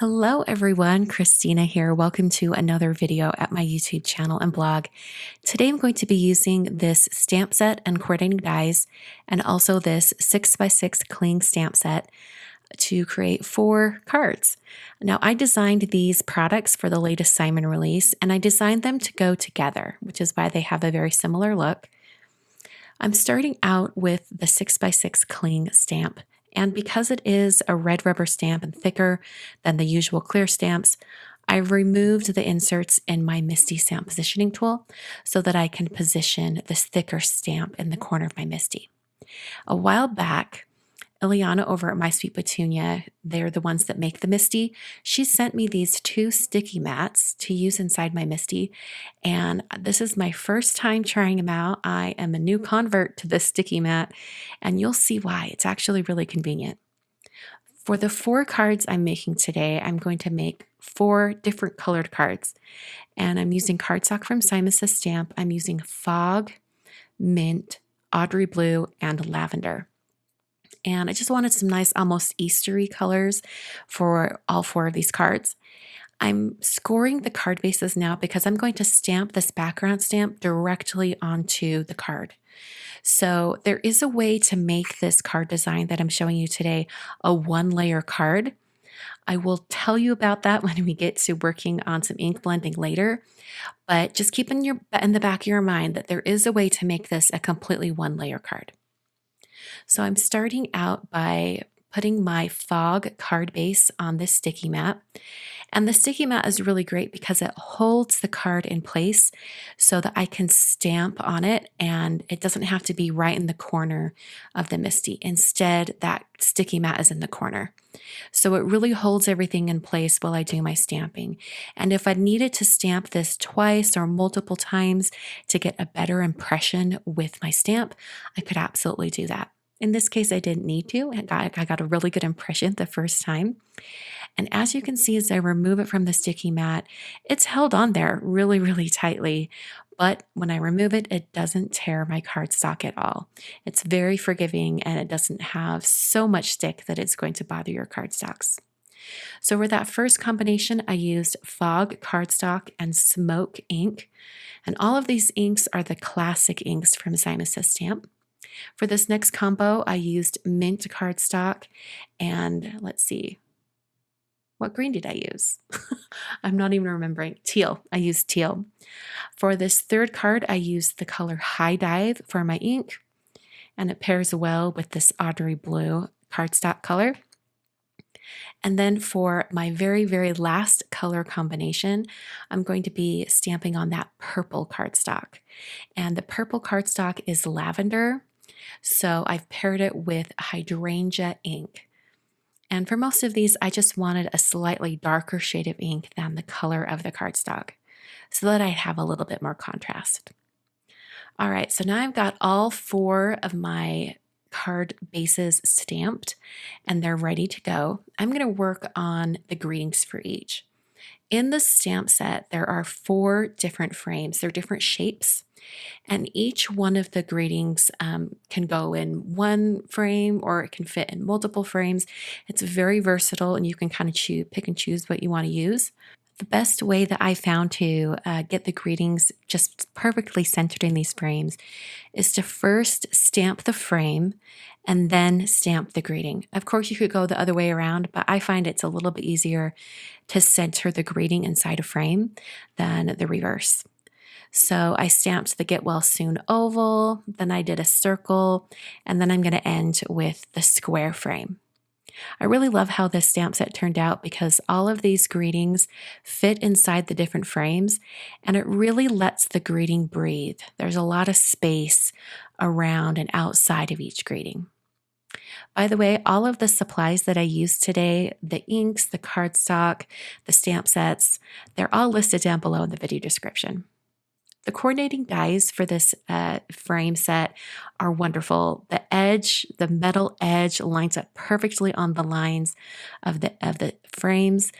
Hello everyone, Christina here. Welcome to another video at my YouTube channel and blog. Today I'm going to be using this stamp set and coordinating dies and also this 6x6 cling stamp set to create 4 cards. Now I designed these products for the latest Simon release and I designed them to go together, which is why they have a very similar look. I'm starting out with the 6x6 cling stamp. And because it is a red rubber stamp and thicker than the usual clear stamps, I've removed the inserts in my MISTI stamp positioning tool so that I can position this thicker stamp in the corner of my MISTI. A while back, Ileana over at My Sweet Petunia, they're the ones that make the MISTI. She sent me these 2 sticky mats to use inside my MISTI, and this is my first time trying them out. I am a new convert to this sticky mat, and you'll see why. It's actually really convenient. For the 4 cards I'm making today, I'm going to make 4 different colored cards, and I'm using cardstock from SSS Stamp. I'm using Fog, Mint, Audrey Blue, and Lavender. And I just wanted some nice, almost Eastery colors for all 4 of these cards. I'm scoring the card bases now because I'm going to stamp this background stamp directly onto the card. So there is a way to make this card design that I'm showing you today a 1-layer card. I will tell you about that when we get to working on some ink blending later, but just keep in the back of your mind that there is a way to make this a completely 1-layer card. So I'm starting out by putting my Fog card base on this sticky mat. And the sticky mat is really great because it holds the card in place so that I can stamp on it and it doesn't have to be right in the corner of the MISTI. Instead, that sticky mat is in the corner. So it really holds everything in place while I do my stamping. And if I needed to stamp this twice or multiple times to get a better impression with my stamp, I could absolutely do that. In this case, I didn't need to. I got a really good impression the first time. And as you can see, as I remove it from the sticky mat, it's held on there really, really tightly. But when I remove it, it doesn't tear my cardstock at all. It's very forgiving and it doesn't have so much stick that it's going to bother your cardstocks. So for that first combination, I used Fog cardstock and Smoke ink. And all of these inks are the classic inks from SSS Stamp. For this next combo, I used Mint cardstock and let's see, what green did I use? I'm not even remembering. Teal. I used teal. For this third card, I used the color High Dive for my ink, and it pairs well with this Audrey Blue cardstock color. And then for my very, very last color combination, I'm going to be stamping on that purple cardstock. And the purple cardstock is Lavender. So I've paired it with Hydrangea ink. And for most of these, I just wanted a slightly darker shade of ink than the color of the cardstock so that I'd have a little bit more contrast. All right, so now I've got all 4 of my card bases stamped and they're ready to go. I'm going to work on the greetings for each. In the stamp set, there are 4 different frames. They're different shapes. And each one of the greetings can go in 1 frame or it can fit in multiple frames. It's very versatile and you can kind of pick and choose what you want to use. The best way that I found to get the greetings just perfectly centered in these frames is to first stamp the frame and then stamp the greeting. Of course, you could go the other way around, but I find it's a little bit easier to center the greeting inside a frame than the reverse. So I stamped the Get Well Soon oval, then I did a circle, and then I'm going to end with the square frame. I really love how this stamp set turned out because all of these greetings fit inside the different frames and it really lets the greeting breathe. There's a lot of space around and outside of each greeting. By the way, all of the supplies that I used today, the inks, the cardstock, the stamp sets, they're all listed down below in the video description. The coordinating dies for this frame set are wonderful. The metal edge lines up perfectly on the lines of the frames.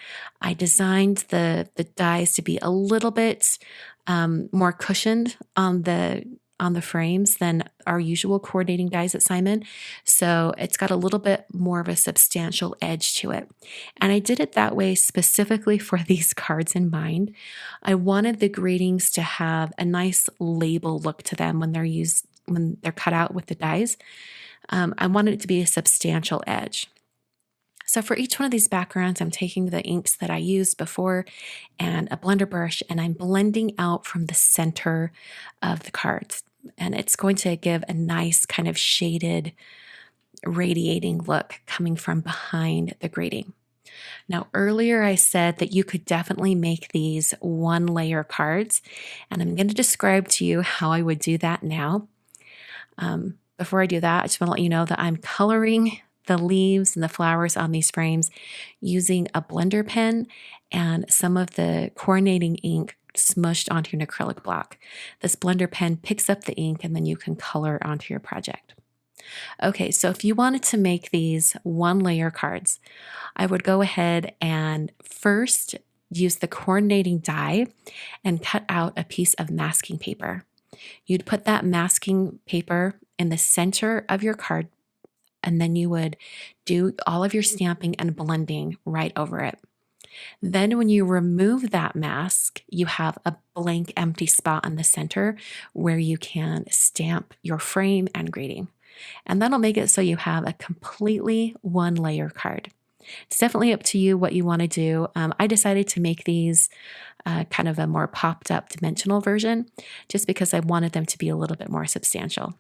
I designed the dies to be a little bit more cushioned on the on the frames than our usual coordinating dies at Simon. So it's got a little bit more of a substantial edge to it. And I did it that way specifically for these cards in mind. I wanted the gradings to have a nice label look to them when they're cut out with the dies. I wanted it to be a substantial edge. So for each one of these backgrounds, I'm taking the inks that I used before and a blender brush, and I'm blending out from the center of the cards. And it's going to give a nice kind of shaded, radiating look coming from behind the grading. Now, earlier I said that you could definitely make these one layer cards, and I'm going to describe to you how I would do that now. Before I do that, I just want to let you know that I'm coloring the leaves and the flowers on these frames using a blender pen and some of the coordinating ink smushed onto an acrylic block. This blender pen picks up the ink and then you can color onto your project. Okay, so if you wanted to make these one layer cards, I would go ahead and first use the coordinating die and cut out a piece of masking paper. You'd put that masking paper in the center of your card, and then you would do all of your stamping and blending right over it. Then when you remove that mask, you have a blank empty spot in the center where you can stamp your frame and grading. And that'll make it so you have a completely one layer card. It's definitely up to you what you want to do. I decided to make these kind of a more popped up dimensional version just because I wanted them to be a little bit more substantial.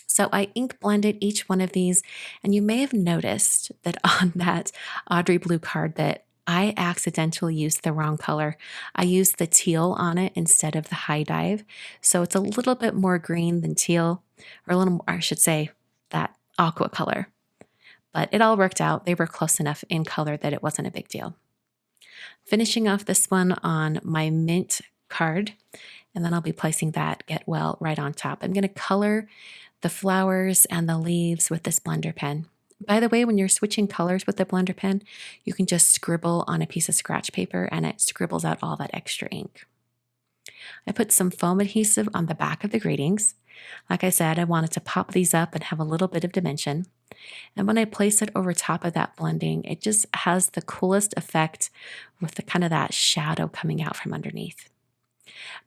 So I ink blended each one of these, and you may have noticed that on that Audrey Blue card that I accidentally used the wrong color. I used the teal on it instead of the high dive. So it's a little bit more green than teal, or a little more, I should say, that aqua color. But it all worked out. They were close enough in color that it wasn't a big deal. Finishing off this one on my mint card, and then I'll be placing that Get Well right on top. I'm going to color the flowers and the leaves with this blender pen. By the way, when you're switching colors with the blender pen, you can just scribble on a piece of scratch paper and it scribbles out all that extra ink. I put some foam adhesive on the back of the gradings. Like I said, I wanted to pop these up and have a little bit of dimension. And when I place it over top of that blending, it just has the coolest effect with the kind of that shadow coming out from underneath.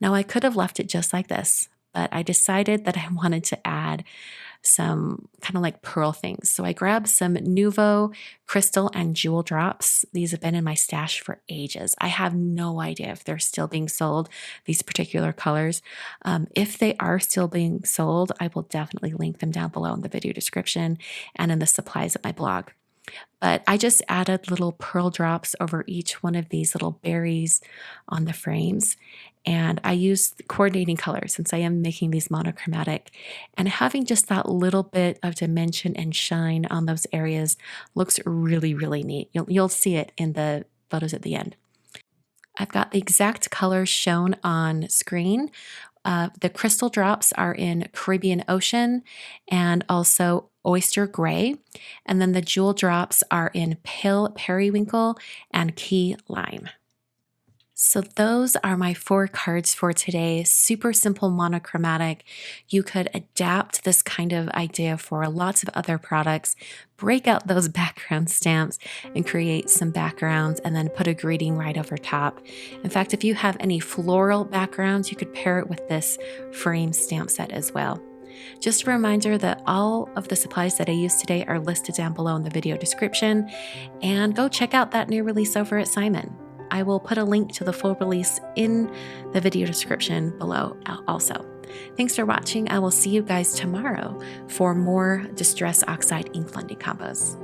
Now I could have left it just like this, but I decided that I wanted to add some kind of like pearl things. So I grabbed some Nuvo crystal and jewel drops. These have been in my stash for ages. I have no idea if they're still being sold, these particular colors. If they are still being sold, I will definitely link them down below in the video description and in the supplies at my blog. But I just added little pearl drops over each one of these little berries on the frames. And I used coordinating colors since I am making these monochromatic. And having just that little bit of dimension and shine on those areas looks really, really neat. You'll see it in the photos at the end. I've got the exact colors shown on screen. The crystal drops are in Caribbean Ocean and also Oyster Gray. And then the jewel drops are in Pale Periwinkle and Key Lime. So those are my 4 cards for today. Super simple monochromatic. You could adapt this kind of idea for lots of other products, break out those background stamps and create some backgrounds and then put a greeting right over top. In fact, if you have any floral backgrounds, you could pair it with this frame stamp set as well. Just a reminder that all of the supplies that I used today are listed down below in the video description, and go check out that new release over at Simon. I will put a link to the full release in the video description below also. Thanks for watching. I will see you guys tomorrow for more Distress Oxide ink blending combos.